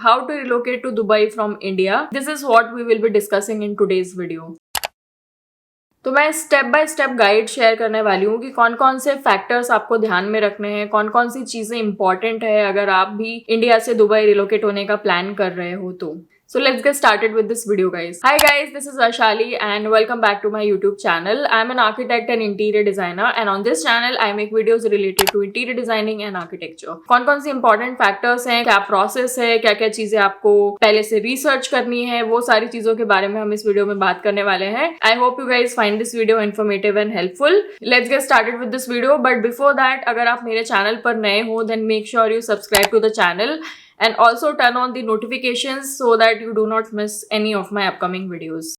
How to relocate to Dubai from India. This is what we will be discussing in today's video. तो मैं step by step guide share करने वाली हूँ कि कौन कौन से फैक्टर्स आपको ध्यान में रखने हैं, कौन कौन सी चीजें इंपॉर्टेंट है अगर आप भी इंडिया से दुबई रिलोकेट होने का प्लान कर रहे हो तो। So let's get started with this video, guys. Hi guys, this is Vaishali and welcome back to my YouTube channel. I'm an architect and interior designer and on this channel I make videos related to interior designing and architecture. कौन-कौन सी important factors हैं, क्या process है, क्या-क्या चीजें आपको पहले से research करनी है, वो सारी चीजों के बारे में हम इस वीडियो में बात करने वाले हैं. I hope you guys find this video informative and helpful. Let's get started with this video, but before that अगर आप मेरे चैनल पर नए हो then make sure you subscribe to the channel and also turn on the notifications so that you do not miss any of my upcoming videos.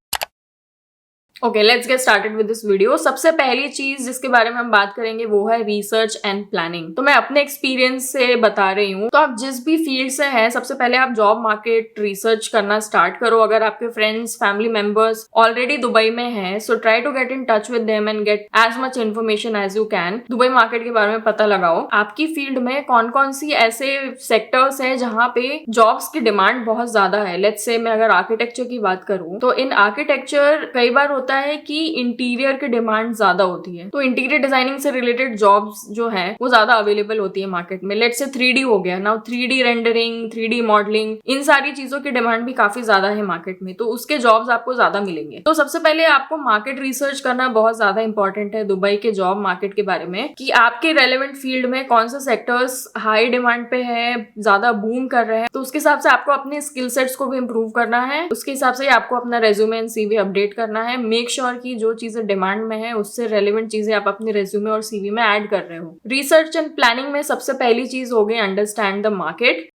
Okay, let's get started with this video. सबसे पहली चीज जिसके बारे में हम बात करेंगे वो है रिसर्च एंड प्लानिंग। तो मैं अपने एक्सपीरियंस से बता रही हूँ। तो आप जिस भी फील्ड से हैं, सबसे पहले आप जॉब मार्केट रिसर्च करना स्टार्ट करो। अगर आपके friends, family members already Dubai में हैं, so try to get in touch with them and get as much information as you can. Dubai market के बारे में पता लगाओ। आपकी फील्ड में कौन कौन सी ऐसे सेक्टर्स हैं जहाँ पे जॉब्स की डिमांड बहुत ज्यादा है। लेट्स से मैं अगर आर्किटेक्चर की बात करूँ तो इन आर्किटेक्चर कई बार होता है कि इंटीरियर की डिमांड ज्यादा होती है, तो इंटीरियर डिजाइनिंग से रिलेटेड जॉब्स जो है वो ज्यादा अवेलेबल होती है मार्केट में। लेट्स से 3D हो गया, now 3D rendering, 3D modelling, इन सारी चीजों की डिमांड भी काफी ज्यादा है मार्केट में, तो उसके जॉब्स आपको ज्यादा मिलेंगे। तो सबसे पहले आपको मार्केट रिसर्च करना बहुत ज्यादा इंपॉर्टेंट है दुबई के जॉब मार्केट के बारे में, कि आपके रेलेवेंट फील्ड में कौन से सेक्टर्स हाई डिमांड पे है, ज्यादा बूम कर रहे हैं। तो उसके हिसाब से आपको अपने स्किल सेट्स को भी इम्प्रूव करना है, उसके हिसाब से आपको अपना रेज्यूमे एंड सीवी अपडेट करना है। मेक श्योर की जो चीजें डिमांड में है उससे रेलेवेंट चीजें आप अपने रेज्यूमे और सीवी में ऐड कर रहे हो। रिसर्च एंड प्लानिंग में सबसे पहली चीज हो गई understand the market.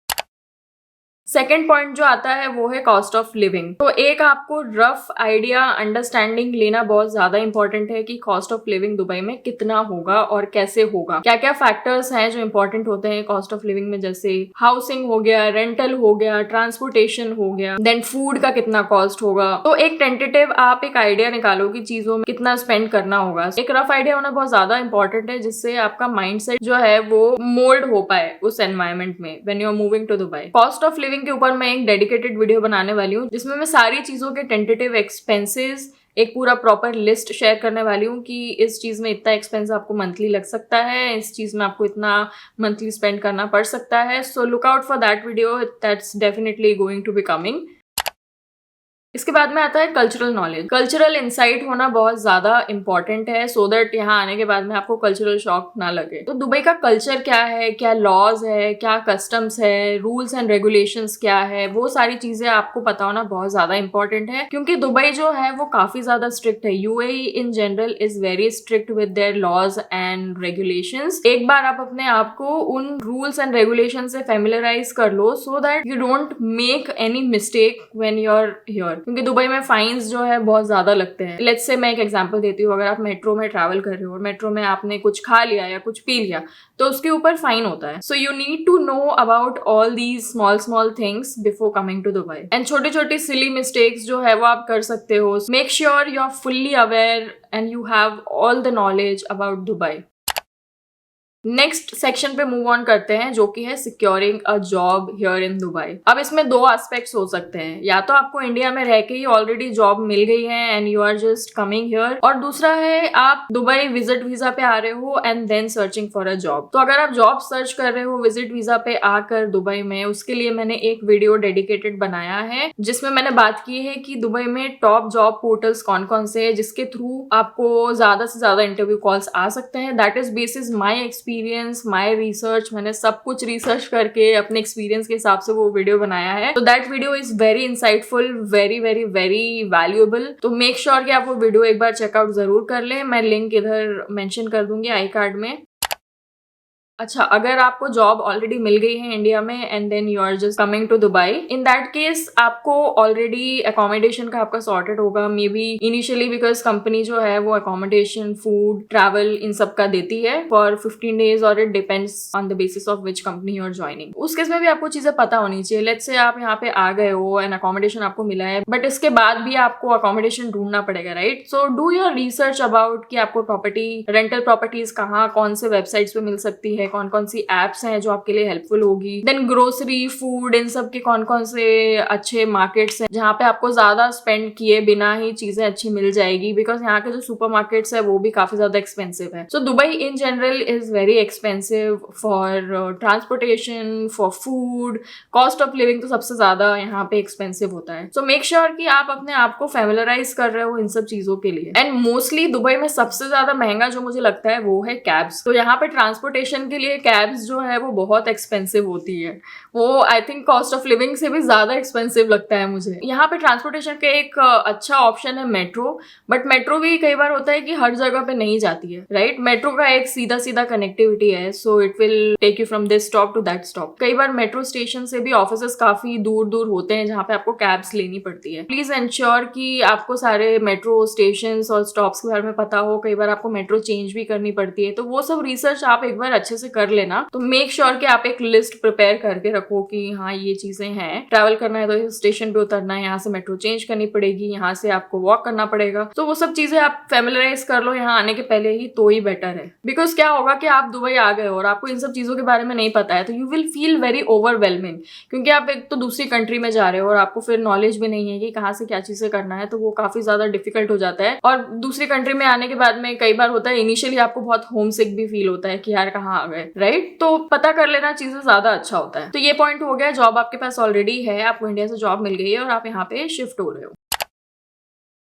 Second point जो आता है वो है कॉस्ट ऑफ लिविंग। तो एक आपको रफ आइडिया, अंडरस्टैंडिंग लेना बहुत ज्यादा इंपॉर्टेंट है कि कॉस्ट ऑफ लिविंग दुबई में कितना होगा और कैसे होगा। क्या क्या फैक्टर्स हैं जो इंपॉर्टेंट होते हैं कॉस्ट ऑफ लिविंग में, जैसे हाउसिंग हो गया, रेंटल हो गया, ट्रांसपोर्टेशन हो गया, देन फूड का कितना कॉस्ट होगा। तो एक टेंटेटिव आप एक आइडिया निकालो कि चीजों में कितना स्पेंड करना होगा। एक रफ आइडिया होना बहुत ज्यादा इंपॉर्टेंट है जिससे आपका माइंडसेट जो है वो मोल्ड हो पाए उस एनवायरमेंट में when you are moving to Dubai. Cost of living के ऊपर मैं एक डेडिकेटेड वीडियो बनाने वाली हूँ जिसमें मैं सारी चीजों के टेंटेटिव एक्सपेंसेस एक पूरा प्रॉपर लिस्ट शेयर करने वाली हूँ कि इस चीज में इतना एक्सपेंस आपको मंथली लग सकता है, इस चीज में आपको इतना मंथली स्पेंड करना पड़ सकता है। So look out for that video, that's definitely going to be coming. इसके बाद में आता है कल्चरल नॉलेज। कल्चरल इंसाइट होना बहुत ज्यादा इंपॉर्टेंट है सो दैट यहाँ आने के बाद में आपको कल्चरल शॉक ना लगे। तो दुबई का कल्चर क्या है, क्या लॉज है, क्या कस्टम्स है, रूल्स एंड रेगुलेशंस क्या है, वो सारी चीजें आपको पता होना बहुत ज्यादा इंपॉर्टेंट है क्योंकि दुबई जो है वो काफी ज्यादा स्ट्रिक्ट है। UAE in general is very strict with their laws and regulations. एक बार आप अपने आप को उन रूल्स एंड रेगुलेशन से फेमिलराइज कर लो so that you don't make any mistake when you are here, क्योंकि दुबई में फाइन्स जो है बहुत ज्यादा लगते हैं। लेट्स से मैं एक एग्जांपल देती हूँ, अगर आप मेट्रो में ट्रैवल कर रहे हो और मेट्रो में आपने कुछ खा लिया या कुछ पी लिया तो उसके ऊपर फाइन होता है। So you need to know about all these small things before coming to Dubai. And छोटी छोटी सिली मिस्टेक्स जो है वो आप कर सकते हो। Make sure you are fully aware and you have all the knowledge about Dubai. Next section पे मूव ऑन करते हैं जो कि है securing a job here in Dubai. अब इसमें दो एस्पेक्ट्स हो सकते हैं, या तो आपको इंडिया में रह के ही ऑलरेडी जॉब मिल गई है and you are just coming here, और दूसरा है आप दुबई विजिट वीजा पे आ रहे हो and then searching for a job. तो अगर आप जॉब सर्च कर रहे हो विजिट वीजा पे आकर दुबई में, उसके लिए मैंने एक वीडियो डेडिकेटेड बनाया है जिसमें मैंने बात की है कि दुबई में टॉप जॉब पोर्टल्स कौन कौन से है जिसके थ्रू आपको ज्यादा से ज्यादा इंटरव्यू कॉल्स आ सकते हैं। That is basis my experience, my research. मैंने सब कुछ रिसर्च करके अपने एक्सपीरियंस के हिसाब से वो वीडियो बनाया है। तो that video is very insightful, very very very valuable. तो मेक श्योर कि आप वो वीडियो एक बार चेकआउट जरूर कर लें। मैं लिंक इधर मेंशन कर दूंगी आई कार्ड में। अच्छा, अगर आपको जॉब ऑलरेडी मिल गई है इंडिया में and then you are just coming to Dubai, in that case आपको ऑलरेडी अकोमोडेशन का आपका सॉर्टेड होगा, maybe initially, because company जो है वो अकोमोडेशन, फूड, ट्रैवल इन सब का देती है फॉर 15 days और it depends on the basis of which company you are joining. उस केस में भी आपको चीजें पता होनी चाहिए। लेट्स से आप यहाँ पे आ गए हो एंड अकोमोडेशन आपको मिला है, बट इसके बाद भी आपको अकोमोडेशन ढूंढना पड़ेगा, right? So do your research about कि आपको प्रॉपर्टी, रेंटल प्रॉपर्टीज कहाँ, कौन से वेबसाइट्स पे मिल सकती है, कौन कौन सी एप्स हैं जो आपके लिए हेल्पफुल होगी, देन ग्रोसरी, फूड, इन सब के कौन कौन से अच्छे मार्केट्स हैं जहाँ पे आपको ज्यादा स्पेंड किए बिना ही चीजें अच्छी मिल जाएगी, बिकॉज यहाँ के जो सुपर मार्केट्स है वो भी काफी ज्यादा एक्सपेंसिव है. So Dubai in general is very expensive for transportation, for food, cost of living तो सबसे ज्यादा यहाँ पे एक्सपेंसिव होता है. सो मेक श्योर कि आप अपने आप को फेमिलराइज कर रहे हो इन सब चीजों के लिए. एंड मोस्टली दुबई में सबसे ज्यादा महंगा जो मुझे लगता है वो है कैब्स. तो यहाँ पे ट्रांसपोर्टेशन के लिए कैब्स जो है वो बहुत एक्सपेंसिव होती है. वो I think cost of living से भी ज्यादा एक्सपेंसिव लगता है मुझे. यहाँ पे ट्रांसपोर्टेशन का एक अच्छा ऑप्शन है मेट्रो, बट मेट्रो भी कई बार होता है कि हर जगह पे नहीं जाती है, राइट? मेट्रो का एक सीधा सीधा कनेक्टिविटी है, so it will take you from this stop to that stop. कई बार मेट्रो स्टेशन से भी ऑफिसेस काफी दूर दूर होते हैं जहाँ पे आपको कैब्स लेनी पड़ती है. प्लीज एंश्योर कि आपको सारे मेट्रो स्टेशन और स्टॉप्स के बारे में पता हो. कई बार आपको मेट्रो चेंज भी करनी पड़ती है, तो वो सब रिसर्च आप एक बार अच्छे से कर लेना. तो मेक श्योर कि आप एक लिस्ट प्रिपेयर करके रखो कि हाँ ये चीजें हैं, ट्रैवल करना है तो स्टेशन पे उतरना है, यहाँ से मेट्रो चेंज करनी पड़ेगी, यहाँ से आपको वॉक करना पड़ेगा. तो वो सब चीजें आप फैमिलराइज कर लो यहाँ आने के पहले ही, तो ही बेटर है. बिकॉज क्या होगा कि आप दुबई आ गए और आपको इन सब चीजों के बारे में नहीं पता है, तो you will feel very overwhelming, क्योंकि आप एक तो दूसरी कंट्री में जा रहे हो और आपको फिर नॉलेज भी नहीं है कि कहाँ से क्या चीजें करना है, तो वो काफी ज्यादा डिफिकल्ट हो जाता है. और दूसरी कंट्री में आने के बाद में कई बार होता है इनिशियली आपको बहुत होम सिक भी फील होता है कि यार कहाँ आ गए, राइट? तो पता कर लेना चीजें ज्यादा अच्छा होता है. तो ये पॉइंट हो गया. जॉब आपके पास ऑलरेडी है, आपको इंडिया से जॉब मिल गई है और आप यहाँ पे शिफ्ट हो रहे हो.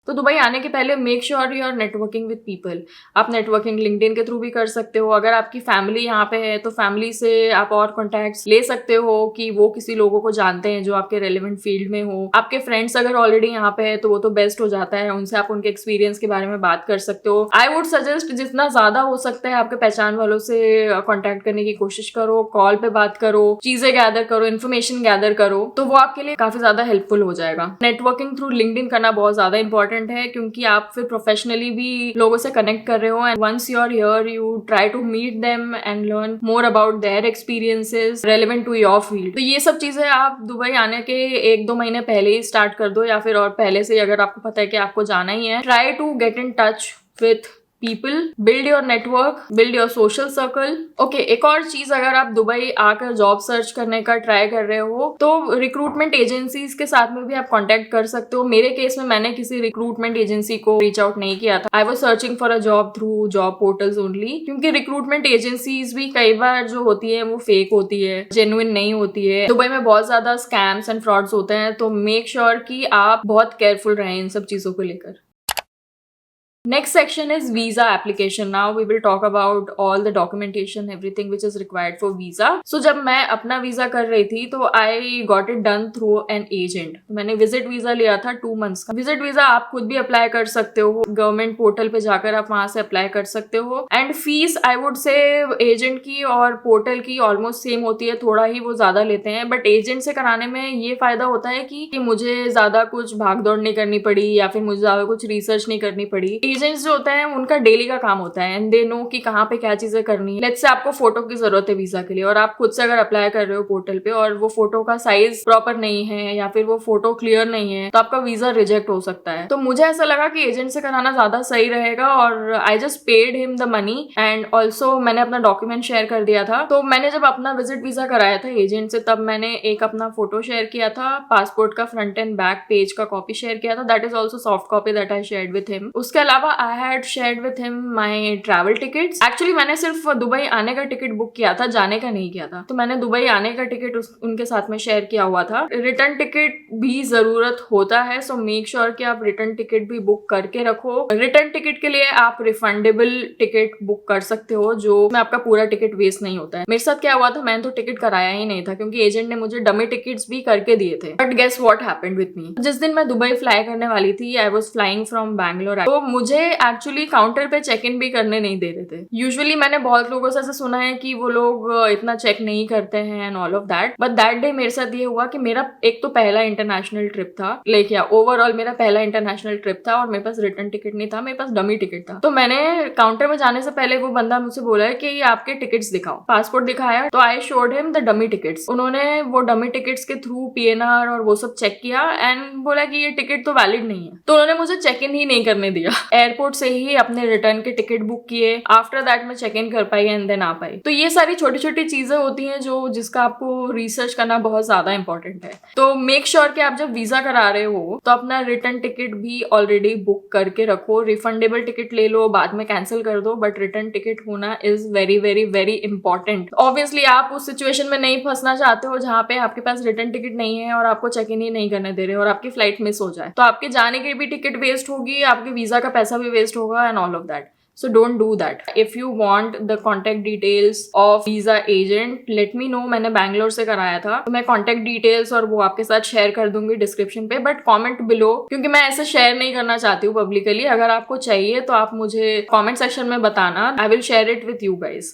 तो दुबई आने के पहले make sure you are networking with people. आप नेटवर्किंग लिंक्डइन के थ्रू भी कर सकते हो. अगर आपकी फैमिली यहाँ पे है तो फैमिली से आप और कॉन्टैक्ट्स ले सकते हो कि वो किसी लोगों को जानते हैं जो आपके रेलेवेंट फील्ड में हो. आपके फ्रेंड्स अगर ऑलरेडी यहाँ पे है तो वो तो बेस्ट हो जाता है, उनसे आप उनके एक्सपीरियंस के बारे में बात कर सकते हो. आई वुड सजेस्ट जितना ज्यादा हो सकता है आपके पहचान वालों से कॉन्टैक्ट करने की कोशिश करो, कॉल पे बात करो, चीजें गैदर करो, इन्फॉर्मेशन गैदर करो, तो वो आपके लिए काफी ज्यादा हेल्पफुल हो जाएगा. नेटवर्किंग थ्रू लिंक्डइन करना बहुत ज्यादा इंपॉर्टेंट है, क्योंकि आप फिर प्रोफेशनली भी लोगों से कनेक्ट कर रहे हो. And once you are here you try to meet them and learn more about their experiences relevant to your field. तो ये सब चीजें आप दुबई आने के 1-2 महीने पहले ही स्टार्ट कर दो, या फिर और पहले से अगर आपको पता है कि आपको जाना ही है. Try to get in touch with people, build your network, build your social circle. Okay, एक और चीज, अगर आप दुबई आकर जॉब सर्च करने का ट्राई कर रहे हो तो रिक्रूटमेंट एजेंसीज के साथ में भी आप कांटेक्ट कर सकते हो. मेरे केस में मैंने किसी रिक्रूटमेंट एजेंसी को रीच आउट नहीं किया था. I was searching for a job through job portals only, क्योंकि रिक्रूटमेंट एजेंसीज भी कई बार जो होती है वो फेक होती है, जेन्युइन नहीं होती है. दुबई में बहुत ज्यादा स्कैम्स एंड फ्रॉड्स होते हैं, तो मेक श्योर कि आप बहुत केयरफुल रहें इन सब चीजों को लेकर. Next section is visa application. Now we will talk about all the documentation, everything which is required for visa. So जब मैं अपना वीजा कर रही थी तो I got it done through an agent. मैंने विजिट वीजा लिया था 2 months का. विजिट वीजा आप खुद भी अप्लाई कर सकते हो, गवर्नमेंट पोर्टल पे जाकर आप वहां से अप्लाई कर सकते हो. And fees I would say agent की और पोर्टल की ऑलमोस्ट सेम होती है, थोड़ा ही वो ज्यादा लेते हैं. बट एजेंट से कराने में ये फायदा होता है कि मुझे ज्यादा कुछ भाग दौड़ नहीं करनी पड़ी या फिर मुझे ज्यादा कुछ रिसर्च नहीं करनी पड़ी. एजेंट्स जो होते हैं उनका डेली का काम होता है एंड दे नो कि कहाँ पे क्या चीजें करनी है. लेट्स से आपको फोटो की जरूरत है वीजा के लिए और आप खुद से अगर अप्लाई कर रहे हो पोर्टल पे और वो फोटो का साइज प्रॉपर नहीं है या फिर वो फोटो क्लियर नहीं है तो आपका वीजा रिजेक्ट हो सकता है. तो मुझे ऐसा लगा कि एजेंट से कराना ज्यादा सही रहेगा और I just paid him the money and also मैंने अपना डॉक्यूमेंट शेयर कर दिया था. तो मैंने जब अपना विजिट वीजा कराया था एजेंट से तब मैंने एक अपना फोटो शेयर किया था, पासपोर्ट का फ्रंट एंड बैक पेज का कॉपी शेयर किया था. That is also soft copy that I shared with him. उसके अलावा I had shared with him my travel tickets. Actually मैंने सिर्फ दुबई आने का टिकट बुक किया था, जाने का नहीं किया था. तो मैंने दुबई आने का टिकट उनके साथ में शेयर किया हुआ था. रिटर्न टिकट भी जरूरत होता है, सो मेक श्योर कि आप रिटर्न टिकट भी बुक करके रखो. रिटर्न टिकट के लिए आप रिफंडेबल टिकट बुक कर सकते हो जो में आपका पूरा टिकट वेस्ट नहीं होता है. मेरे साथ क्या हुआ था, मैंने तो टिकट कराया ही नहीं था क्योंकि एजेंट ने मुझे डमी टिकट्स भी करके दिए थे. But guess what happened with me. जिस दिन मैं दुबई फ्लाई करने वाली थी, I was flying from Bangalore, तो मुझे एक्चुअली काउंटर पे चेक इन भी करने नहीं दे रहे थे. यूजुअली मैंने बहुत लोगों से ऐसा सुना है कि वो लोग इतना चेक नहीं करते हैं and all of that. But that day मेरे साथ ये हुआ कि मेरा एक तो पहला इंटरनेशनल ट्रिप था, लेकिन ओवरऑल मेरा पहला इंटरनेशनल ट्रिप था और मेरे पास रिटर्न टिकट नहीं था, मेरे पास डमी टिकट था. तो मैंने काउंटर में जाने से पहले वो बंदा मुझसे बोला है कि आपके टिकट्स दिखाओ. पासपोर्ट दिखाया तो I showed him the dummy tickets. उन्होंने वो डमी टिकट्स के थ्रू PNR और वो सब चेक किया एंड बोला कि ये टिकट तो वैलिड नहीं है. तो उन्होंने मुझे चेक इन ही नहीं करने दिया. एयरपोर्ट से ही अपने रिटर्न के टिकट बुक किए, आफ्टर दैट मैं चेक इन कर पाई एंड देन आ पाई। तो ये सारी छोटी छोटी चीजें होती हैं जो जिसका आपको रिसर्च करना बहुत ज्यादा इंपॉर्टेंट है। तो मेक श्योर कि आप जब वीजा करा रहे हो तो अपना रिटर्न टिकट भी ऑलरेडी बुक करके रखो। रिफंडेबल टिकट ले लो, बाद में कैंसिल कर दो, बट रिटर्न टिकट होना is very very very important. Obviously आप उस सिचुएशन में नहीं फंसना चाहते हो जहां पे आपके पास रिटर्न टिकट नहीं है और आपको चेक इन ही नहीं करने दे रहे और आपकी फ्लाइट मिस हो जाए, तो आपके जाने की भी टिकट वेस्ट होगी, आपके वीजा का पैसा भी वेस्ट होगा and all of that. So don't do that. If you want the contact details of visa agent, let me know. मैंने बैंगलोर से कराया था, तो मैं contact details और वो आपके साथ शेयर कर दूंगी डिस्क्रिप्शन पे, बट कमेंट बिलो, क्योंकि मैं ऐसे शेयर नहीं करना चाहती हूँ पब्लिकली। अगर आपको चाहिए तो आप मुझे कमेंट सेक्शन में बताना, I will share it with you guys.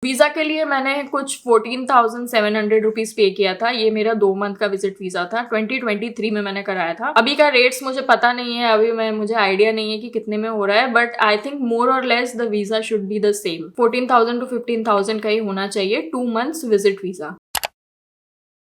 Visa के लिए मैंने कुछ 14,700 रुपीज पे किया था। ये मेरा 2 मंथ का विजिट वीजा था, 2023 में मैंने कराया था। अभी का रेट्स मुझे पता नहीं है, अभी मुझे आइडिया नहीं है कि कितने में हो रहा है, बट आई थिंक मोर और less the visa should be the same. 14,000 to 15,000 का ही होना चाहिए 2 मंथ्स विजिट वीजा।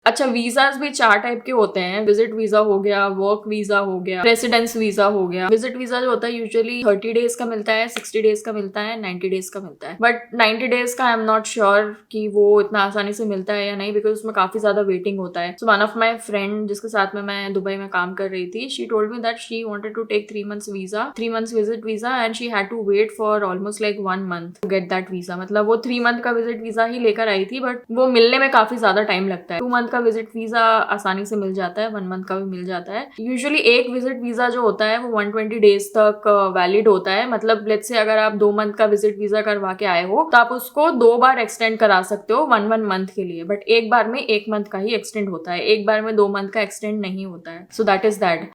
अच्छा, वीजाज भी 4 टाइप के होते हैं। विजिट वीजा हो गया, वर्क वीजा हो गया, रेसिडेंस वीजा हो गया। विजिट वीजा जो होता है यूजुअली 30 डेज का मिलता है, 60 डेज का मिलता है, 90 डेज का मिलता है। बट 90 डेज का आई एम नॉट श्योर कि वो इतना आसानी से मिलता है या नहीं, बिकॉज उसमें काफी ज्यादा वेटिंग होता है। So one of my friend जिसके साथ में मैं दुबई में काम कर रही थी, she told me that she wanted to take 3 months visa, 3 months visit visa, and she had to wait for almost like 1 month to get that visa. मतलब वो 3 month का विजिट वीजा ही लेकर आई थी, बट वो मिलने में काफी ज्यादा टाइम लगता है। 2 month का विजिट वीजा आसानी से मिल जाता है, 1 month का भी मिल जाता है। यूजुअली एक विजिट वीजा जो होता है वो 120 डेज तक वैलिड होता है। मतलब लेट्स से अगर आप 2 month का विजिट वीजा करवा के आए हो तो आप उसको 2 बार एक्सटेंड करा सकते हो 1 month के लिए, बट एक बार में 1 month का ही एक्सटेंड होता है, एक बार में 2 month का एक्सटेंड नहीं होता है। So that is that.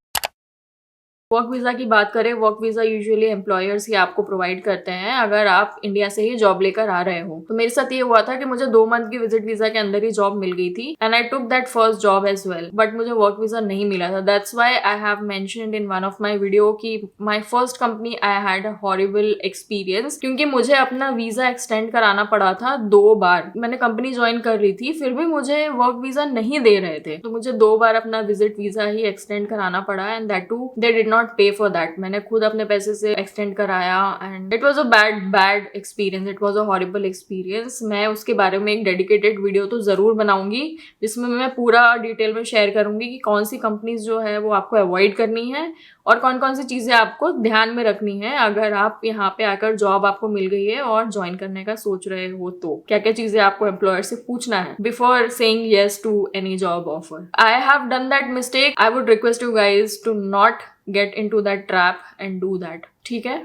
Work visa की बात करें, वर्क वीजा यूजुअली एम्प्लॉयर्स ही आपको प्रोवाइड करते हैं अगर आप इंडिया से ही जॉब लेकर आ रहे हो। तो मेरे साथ ये हुआ था कि मुझे 2 month की विजिट वीजा के अंदर ही जॉब मिल गई थी, and I took that first job as well, but मुझे वर्क वीजा नहीं मिला था। That's why I have mentioned in one of my video कि my first company I had a horrible experience, क्योंकि मुझे अपना वीजा एक्सटेंड कराना पड़ा था 2 बार। मैंने कंपनी ज्वाइन कर रही थी, फिर भी मुझे वर्क वीजा नहीं दे रहे थे, तो मुझे 2 बार अपना विजिट वीजा ही एक्सटेंड कराना पड़ा, and that too they did not pay for that. मैंने खुद अपने पैसे से एक्सटेंड कराया, and it was a bad experience, it was a horrible experience. मैं उसके बारे में एक डेडिकेटेड वीडियो तो जरूर बनाऊंगी, जिसमें मैं पूरा डिटेल में शेयर करूंगी कि कौन सी कंपनीज जो है वो आपको अवॉइड करनी है और कौन कौन सी चीजें आपको ध्यान में रखनी है अगर आप यहाँ पे आकर जॉब आपको मिल गई है और ज्वाइन करने का सोच रहे हो। तो क्या क्या चीजें आपको एम्प्लॉयर से पूछना है before saying yes to any job offer. I have done that mistake. I would request you guys to not get into that trap and do that। ठीक है,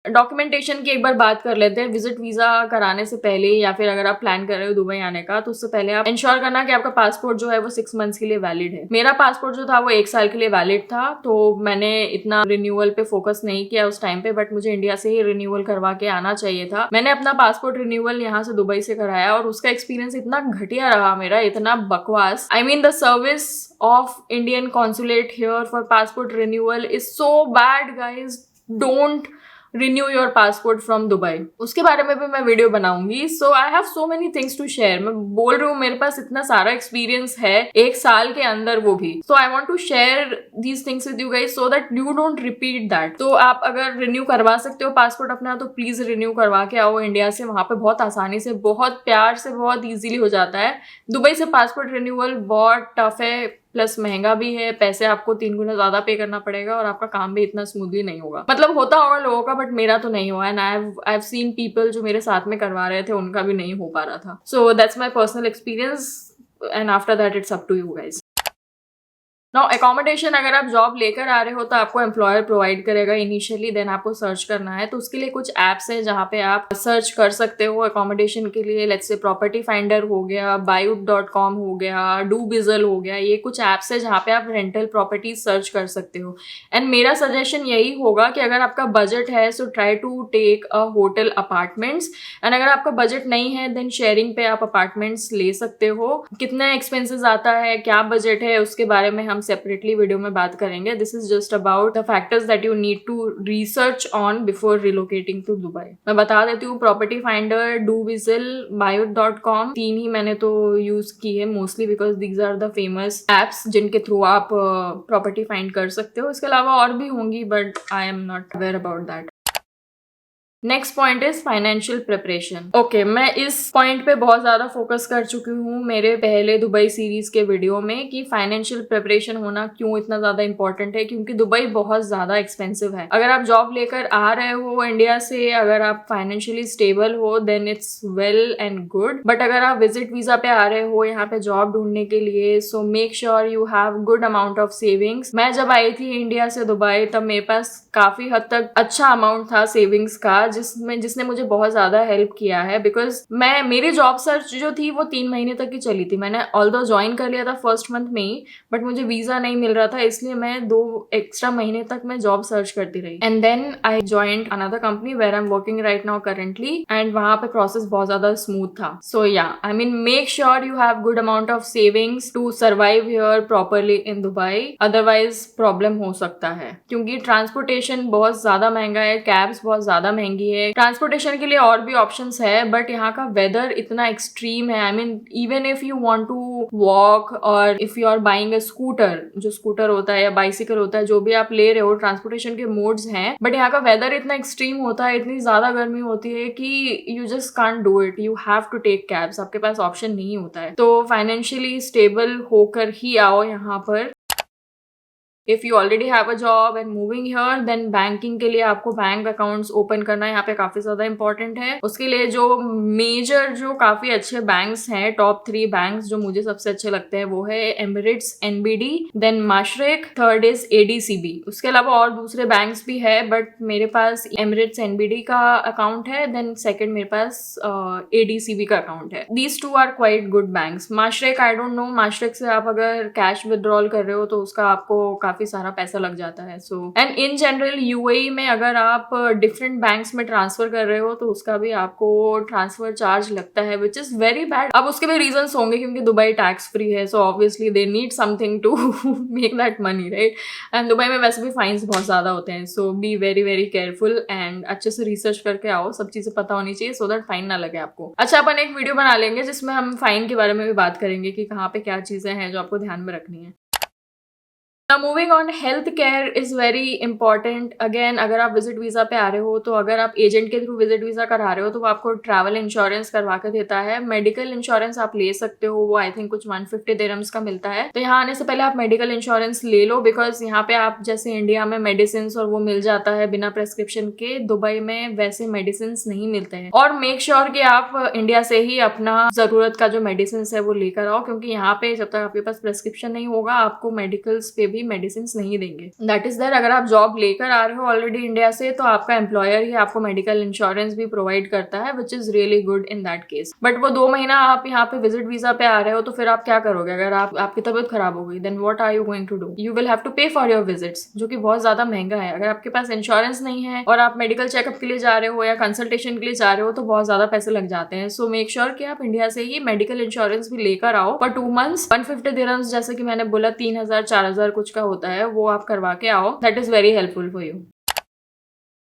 डॉक्यूमेंटेशन की एक बार बात कर लेते हैं। विजिट वीजा कराने से पहले या फिर अगर आप प्लान कर रहे हो दुबई आने का, तो उससे पहले आप इंश्योर करना कि आपका पासपोर्ट जो है वो 6 months के लिए वैलिड है। मेरा पासपोर्ट जो था वो 1 साल के लिए वैलिड था, तो मैंने इतना रिन्यूअल पे फोकस नहीं किया उस टाइम पे, बट मुझे इंडिया से ही रिन्यूअल करवा के आना चाहिए था। मैंने अपना पासपोर्ट रिन्यूअल यहाँ से दुबई से कराया और उसका एक्सपीरियंस इतना घटिया रहा मेरा, इतना बकवास। I mean the service of Indian consulate here for passport renewal is so bad guys. Don't renew your passport from Dubai. उसके बारे में भी मैं वीडियो बनाऊंगी। So I have so many things to share. मैं बोल रही हूँ मेरे पास इतना सारा एक्सपीरियंस है 1 साल के अंदर, वो भी। So I want to share these things with you guys so that you don't repeat that. तो आप अगर रिन्यू करवा सकते हो पासपोर्ट अपना, तो प्लीज रिन्यू करवा के आओ इंडिया से। वहां पे बहुत आसानी से, बहुत प्यार से, बहुत ईजिली हो जाता है। दुबई से पासपोर्ट रिन्यूअल बहुत टफ है, प्लस महंगा भी है, पैसे आपको 3 गुना ज्यादा पे करना पड़ेगा और आपका काम भी इतना स्मूथली नहीं होगा। मतलब होता होगा लोगों का, बट मेरा तो नहीं हुआ। And I have seen people जो मेरे साथ में करवा रहे थे, उनका भी नहीं हो पा रहा था। So that's my personal experience, and after that it's up to you guys. Now accommodation अगर आप जॉब लेकर आ रहे हो तो आपको एम्प्लॉयर प्रोवाइड करेगा इनिशियली, देन आपको सर्च करना है। तो उसके लिए कुछ एप्स हैं जहाँ पे आप सर्च कर सकते हो अकोमोडेशन के लिए। लेट्स से प्रॉपर्टी फाइंडर हो गया, Buyut.com हो गया, Dubizzle हो गया। ये कुछ एप्स है जहाँ पे आप रेंटल प्रॉपर्टी सर्च कर सकते हो। एंड मेरा सजेशन यही होगा कि अगर आपका बजट है so try to take a hotel apartments, and अगर आपका बजट नहीं है देन शेयरिंग पे आप अपार्टमेंट्स ले सकते हो। कितना एक्सपेंसेस आता है, क्या बजट है, उसके बारे में हम हम सेपरेटली वीडियो में बात करेंगे. This is just about the factors that you need to research on before relocating to Dubai. मैं बता देती हूँ, प्रॉपर्टी फाइंडर, डूविजिल, Buyut.com, 3 ही मैंने तो यूज की है mostly because these are the famous apps जिनके थ्रू आप प्रॉपर्टी फाइंड कर सकते हो. इसके अलावा और भी होंगी but I am not aware about that. Next point is financial preparation. Okay, मैं इस पॉइंट पे बहुत ज्यादा फोकस कर चुकी हूँ मेरे पहले दुबई सीरीज के वीडियो में कि फाइनेंशियल प्रिपरेशन होना क्यों इतना ज्यादा इंपॉर्टेंट है. क्योंकि दुबई बहुत ज्यादा एक्सपेंसिव है. अगर आप जॉब लेकर आ रहे हो इंडिया से, अगर आप फाइनेंशियली स्टेबल हो then it's well and good. But अगर आप विजिट वीजा पे आ रहे हो यहाँ पे जॉब ढूंढने के लिए, सो make sure you have good amount of savings. मैं जब आई थी इंडिया से दुबई तब मेरे पास काफी हद तक अच्छा अमाउंट था सेविंग्स का, जिसने मुझे बहुत ज्यादा हेल्प किया है. बिकॉज मेरी जॉब सर्च जो थी वो 3 महीने तक ही चली थी. मैंने ऑल्दो ज्वाइन कर लिया था फर्स्ट मंथ में ही, बट मुझे वीजा नहीं मिल रहा था, इसलिए मैं 2 एक्स्ट्रा महीने तक मैं जॉब सर्च करती रही. And then I joined another company where I am working right now currently, and वहां पे प्रोसेस बहुत ज्यादा स्मूथ था. So yeah, I mean make sure you have good amount of savings to survive here properly in Dubai. Otherwise problem हो सकता है क्योंकि transportation बहुत ज्यादा महंगा है, कैब्स बहुत ज्यादा महंगी है. ट्रांसपोर्टेशन के लिए और भी ऑप्शंस है बट यहाँ का वेदर इतना एक्सट्रीम है. I mean even if you want to walk और if you are buying a scooter, जो स्कूटर होता है या बाइसिकल होता है, जो भी आप ले रहे हो, ट्रांसपोर्टेशन के मोड्स हैं, बट यहाँ का वेदर इतना एक्सट्रीम होता है, इतनी ज्यादा गर्मी होती है कि you just can't do it. You have to take cabs. आपके पास ऑप्शन नहीं होता है. तो फाइनेंशियली स्टेबल होकर ही आओ यहाँ पर. If you already have a job and moving here then banking के लिए आपको बैंक अकाउंट्स ओपन करना यहाँ पे काफी ज्यादा इंपॉर्टेंट है. उसके लिए जो मेजर जो काफी अच्छे बैंक्स हैं, टॉप 3 बैंक्स जो मुझे सबसे अच्छे लगते हैं वो है Emirates, NBD, then Mashreq, third is ADCB. उसके अलावा और दूसरे बैंक्स भी है बट मेरे पास एमिरेट्स, एनबीडी का अकाउंट है, देन सेकेंड मेरे पास एडीसीबी का अकाउंट है. These 2 are quite good banks. Mashreq I don't know, Mashreq से आप अगर कैश विदड्रॉल कर रहे हो तो उसका आपको काफी सारा पैसा लग जाता है. So and in general UAE में अगर आप डिफरेंट बैंक्स में ट्रांसफर कर रहे हो तो उसका भी आपको ट्रांसफर चार्ज लगता है विच इज वेरी बैड. अब उसके भी रीजंस होंगे क्योंकि दुबई टैक्स फ्री है, so obviously they need something to make that money, right. And Dubai में वैसे भी फाइन्स बहुत ज्यादा होते हैं. So be very very careful and अच्छे से रिसर्च करके आओ. सब चीजें पता होनी चाहिए सो दैट फाइन ना लगे आपको. अच्छा, अपन एक वीडियो बना लेंगे जिसमें हम फाइन के बारे में भी बात करेंगे कि कहाँ पे क्या चीजें हैं जो आपको ध्यान में रखनी है. Now moving on, health care is very important. Again, अगर आप विजिट वीजा पे आ रहे हो तो अगर आप एजेंट के थ्रू विजिट वीजा करा रहे हो तो वो आपको ट्रैवल इंश्योरेंस करवा के देता है. मेडिकल इंश्योरेंस आप ले सकते हो, वो आई थिंक कुछ 150 दिरहम्स का मिलता है. तो यहाँ आने से पहले आप मेडिकल इंश्योरेंस ले लो बिकॉज यहाँ पे आप जैसे इंडिया में मेडिसिन और वो मिल जाता है बिना प्रेस्क्रिप्शन के, दुबई में वैसे मेडिसिन नहीं मिलते हैं. और मेक श्योर कि आप इंडिया से ही अपना जरूरत का जो मेडिसिन है वो लेकर आओ क्योंकि यहाँ पे जब तक आपके पास प्रेस्क्रिप्शन नहीं होगा आपको मेडिकल्स पे भी मेडिसिन नहीं देंगे. That is there. अगर आप जॉब लेकर आ रहे हो ऑलरेडी इंडिया से तो आपका एम्प्लॉयर ही आपको मेडिकल इंश्योरेंस भी प्रोवाइड करता है which is really good in that case. But वो 2 महीना आप यहाँ पे विजिट वीजा पे आ रहे हो तो फिर आप क्या करोगे? अगर आपकी तबीयत खराब हो गई then what are you going to do? You will have to pay for your visits, जो कि बहुत ज्यादा महंगा है. अगर आपके पास इंश्योरेंस नहीं है और आप मेडिकल चेकअप के लिए जा रहे हो या कंसल्टेशन के लिए जा रहे हो तो बहुत ज्यादा पैसे लग जाते हैं. सो मेक श्योर कि आप इंडिया से ही मेडिकल इंश्योरेंस भी लेकर आओ फॉर 2 मंथ्स. 150 दिरहम्स जैसे कि मैंने बोला 3000 4000 कुछ का होता है, वो आप करवा के आओ. That is very helpful for you.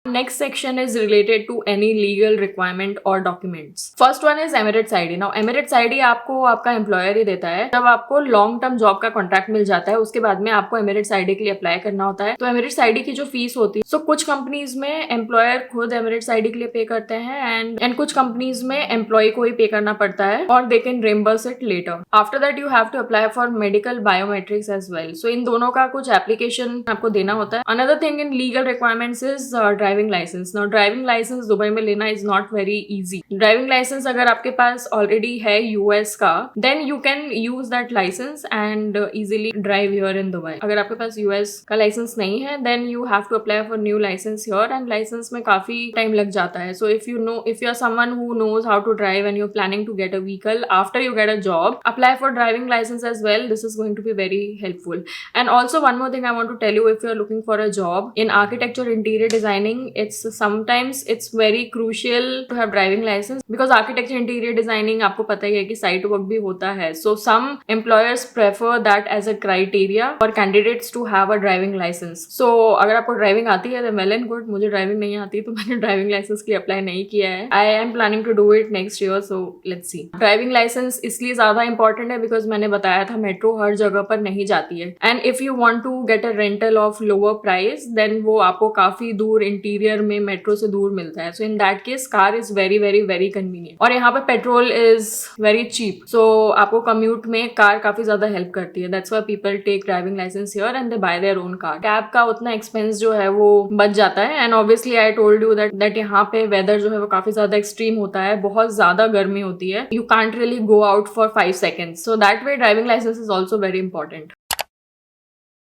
Next section is related to any legal requirement or documents. First one is Emirates ID. Now Emirates ID आपको आपका एम्प्लॉयर ही देता है. जब आपको लॉन्ग टर्म जॉब का कॉन्ट्रैक्ट मिल जाता है उसके बाद में आपको Emirates ID के लिए अप्लाई करना होता है. तो Emirates ID की जो फीस होती है, कुछ कंपनीज में एम्प्लॉयर खुद Emirates ID के लिए पे करते हैं एंड कुछ कंपनीज में एम्प्लॉय को ही पे करना पड़ता है और they can reimburse it later. After that you have to apply for medical biometrics as well. So इन दोनों का कुछ एप्लीकेशन आपको देना होता है. Another thing in legal requirements is driving licence. Now driving licence Dubai में लेना is not very easy. Driving licence अगर आपके पास ऑलरेडी है यूएस का then you can use that licence and easily drive here in Dubai. अगर आपके पास यूएस का लाइसेंस नहीं है then you have to apply for new license here and license में काफी टाइम लग जाता है. So if you are someone who knows how to drive and you are planning to get a vehicle after you get a job, apply for driving license as well. This is going to be very helpful. And also one more thing I want to tell you, if you are looking for a job in architecture, interior designing, it's sometimes it's very crucial to have driving license because architecture, interior designing आपको पता ही है कि site work भी होता है. So some employers prefer that as a criteria for candidates to have a driving license. So अगर आपको driving आती है तो well and good. मुझे ड्राइविंग नहीं आती तो मैंने ड्राइविंग लाइसेंस के लिए अप्लाई नहीं किया है. I am planning to do it next year, so let's see. Driving license इसलिए ज्यादा इंपॉर्टेंट है बिकॉज मैंने बताया था मेट्रो हर जगह पर नहीं जाती है. And if you want to get a rental of lower price then वो आपको काफी दूर इंटीरियर में मेट्रो से दूर मिलता है. So in that case car is very very very convenient. और यहाँ पे petrol is very cheap, so आपको कम्यूट में कार काफी ज्यादा हेल्प करती है. That's why people take driving licence here and they buy their own car. Cab का उतना एक्सपेंस जो है वो बच जाता है. And obviously I told you that यहाँ पे वेदर जो है वो काफी ज्यादा एक्सट्रीम होता है, बहुत ज्यादा गर्मी होती है. You can't really go out for 5 seconds. So that way driving license is also very important.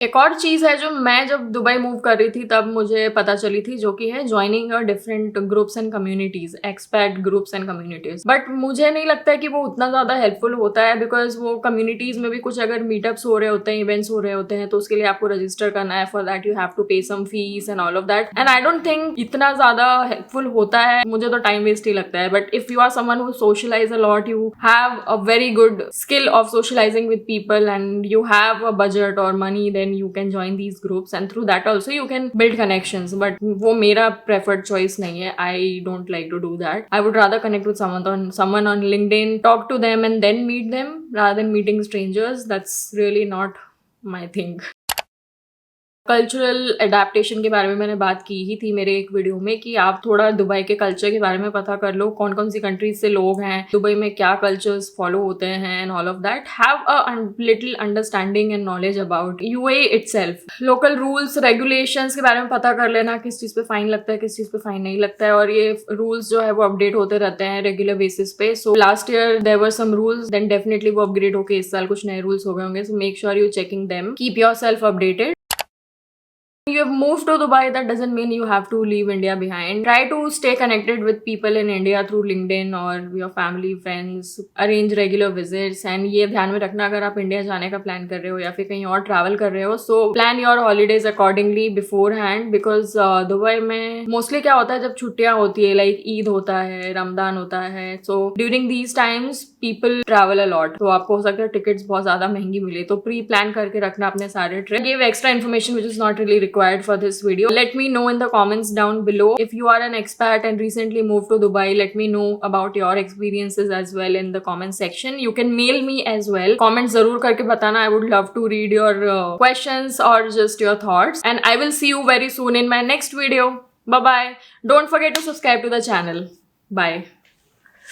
एक और चीज है जो मैं जब दुबई मूव कर रही थी तब मुझे पता चली थी, जो कि है joining a different groups and communities, expat groups and communities. But मुझे नहीं लगता है कि वो उतना ज्यादा हेल्पफुल होता है बिकॉज वो कम्युनिटीज में भी कुछ अगर मीटअप्स हो रहे होते हैं, इवेंट्स हो रहे होते हैं, तो उसके लिए आपको रजिस्टर करना है. For that you have to pay some fees and all of that. And I don't think इतना ज्यादा हेल्पफुल होता है. मुझे तो टाइम वेस्ट ही लगता है. But if you are someone who socialise a lot, you have a very good skill of socialising with people and you have a budget or money, then you can join these groups and through that also you can build connections. But वो मेरा preferred choice नहीं है. I don't like to do that. I would rather connect with someone on LinkedIn, talk to them and then meet them rather than meeting strangers. That's really not my thing. Cultural adaptation के बारे में मैंने बात की ही थी मेरे एक video में कि आप थोड़ा दुबई के कल्चर के बारे में पता कर लो, कौन कौन सी कंट्रीज से लोग हैं, दुबई में क्या कल्चर्स फॉलो होते हैं and all of that. Have a little understanding and knowledge about UAE itself. Local rules regulations के बारे में पता कर लेना, किस चीज पे फाइन लगता है, किस चीज पे फाइन नहीं लगता है. और ये रूल्स जो है वो अपडेट होते रहते हैं रेगुलर बेसिस पे. So last year there were some rules, then definitely वो अपग्रेड होकर इस साल कुछ नए रूल्स हो गए होंगे. So make sure you checking them, keep yourself updated. You have moved to Dubai, that doesn't mean you have to leave India behind. Try to stay connected with people in India through LinkedIn or your family, friends. Arrange regular visits. And ये ध्यान में रखना, अगर आप India जाने का plan कर रहे हो या फिर कहीं और ट्रैवल कर रहे हो, so plan your holidays accordingly beforehand because Dubai में मोस्टली क्या होता है जब छुट्टियां होती है, लाइक ईद होता है, रमदान होता है, so during these times people travel a lot. तो आपको हो सकता है टिकट्स बहुत ज्यादा महंगी मिले, तो प्री प्लान करके रखना अपने सारे trip. Give extra information which is not really required for this video. Let me know in the comments down below. If you are an expat and recently moved to Dubai, let me know about your experiences as well in the comment section. You can mail me as well. Comments zarur karke batana. I would love to read your questions or just your thoughts. And I will see you very soon in my next video. Bye bye. Don't forget to subscribe to the channel. Bye.